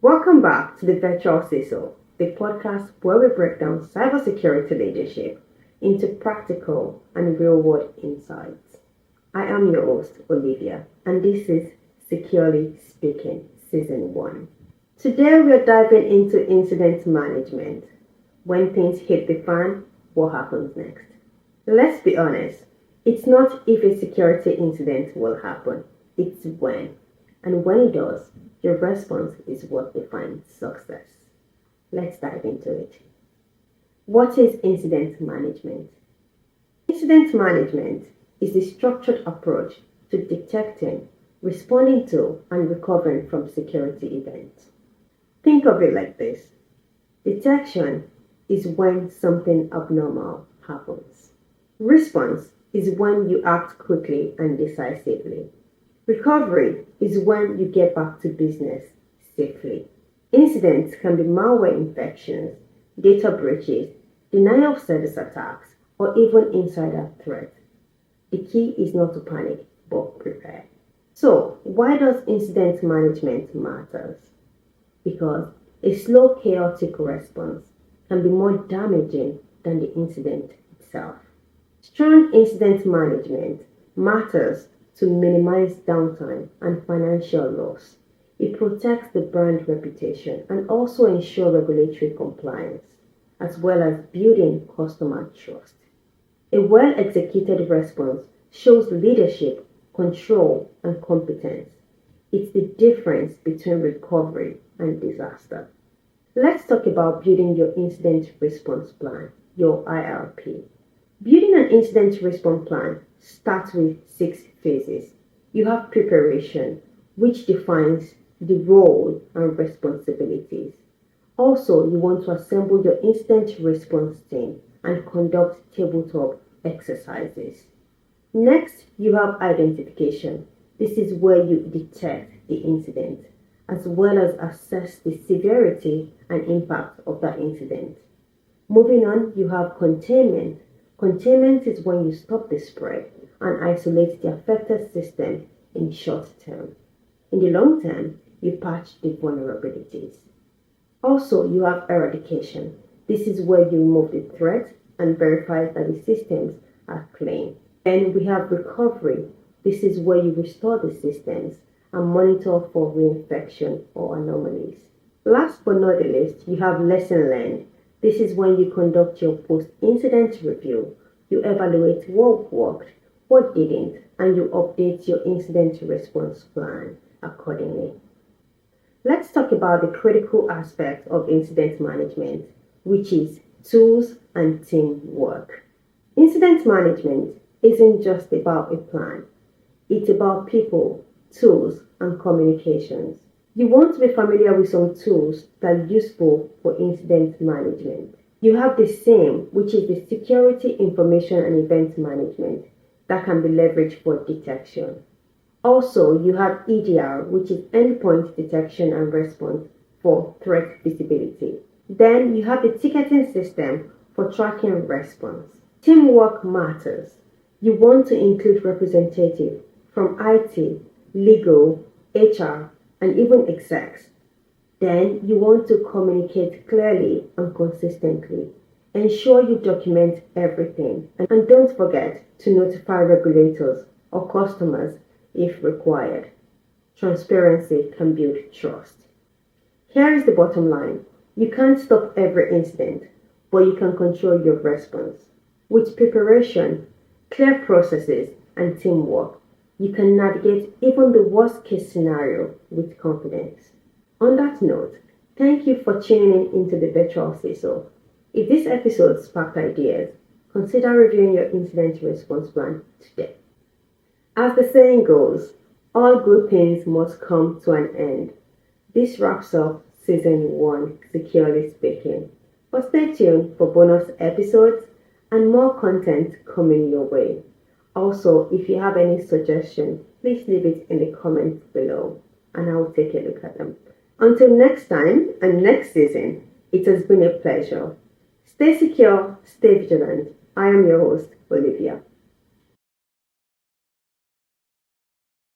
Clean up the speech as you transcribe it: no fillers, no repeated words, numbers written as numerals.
Welcome back to the Virtual CISO, the podcast where we break down cybersecurity leadership into practical and real-world insights. I am your host, Olivia, and this is Securely Speaking, Season 1. Today we are diving into incident management. When things hit the fan, what happens next? Let's be honest, it's not if a security incident will happen, it's when. And when it does, your response is what defines success. Let's dive into it. What is incident management? Incident management is the structured approach to detecting, responding to, and recovering from security events. Think of it like this. Detection is when something abnormal happens. Response is when you act quickly and decisively. Recovery is when you get back to business safely. Incidents can be malware infections, data breaches, denial of service attacks, or even insider threats. The key is not to panic, but prepare. So, why does incident management matter? Because a slow, chaotic response can be more damaging than the incident itself. Strong incident management matters to minimize downtime and financial loss. It protects the brand reputation and also ensures regulatory compliance, as well as building customer trust. A well-executed response shows leadership, control, and competence. It's the difference between recovery and disaster. Let's talk about building your incident response plan, your IRP. Building an incident response plan starts with 6 phases. You have preparation, which defines the role and responsibilities. Also, you want to assemble your incident response team and conduct tabletop exercises. Next, you have identification. This is where you detect the incident, as well as assess the severity and impact of that incident. Moving on, you have containment. Containment is when you stop the spread and isolate the affected system in short term. In the long term, you patch the vulnerabilities. Also, you have eradication. This is where you remove the threat and verify that the systems are clean. Then we have recovery. This is where you restore the systems and monitor for reinfection or anomalies. Last but not the least, you have lesson learned. This is when you conduct your post-incident review. You evaluate what worked, what didn't, and you update your incident response plan accordingly. Let's talk about the critical aspect of incident management, which is tools and teamwork. Incident management isn't just about a plan. It's about people, tools, and communications. You want to be familiar with some tools that are useful for incident management. You have the same, which is the security information and event management that can be leveraged for detection. Also, you have EDR, which is endpoint detection and response for threat visibility. Then you have the ticketing system for tracking response. Teamwork matters. You want to include representatives from IT, legal, HR, and even execs. Then you want to communicate clearly and consistently. Ensure you document everything and don't forget to notify regulators or customers if required. Transparency can build trust. Here is the bottom line. You can't stop every incident, but you can control your response. With preparation, clear processes, and teamwork, you can navigate even the worst case scenario with confidence. On that note, thank you for tuning in into the Virtual CISO. If this episode sparked ideas, consider reviewing your incident response plan today. As the saying goes, all good things must come to an end. This wraps up Season 1, Securely Speaking. But stay tuned for bonus episodes and more content coming your way. Also, if you have any suggestions, please leave it in the comments below and I'll take a look at them. Until next time and next season, it has been a pleasure. Stay secure, stay vigilant. I am your host, Olivia.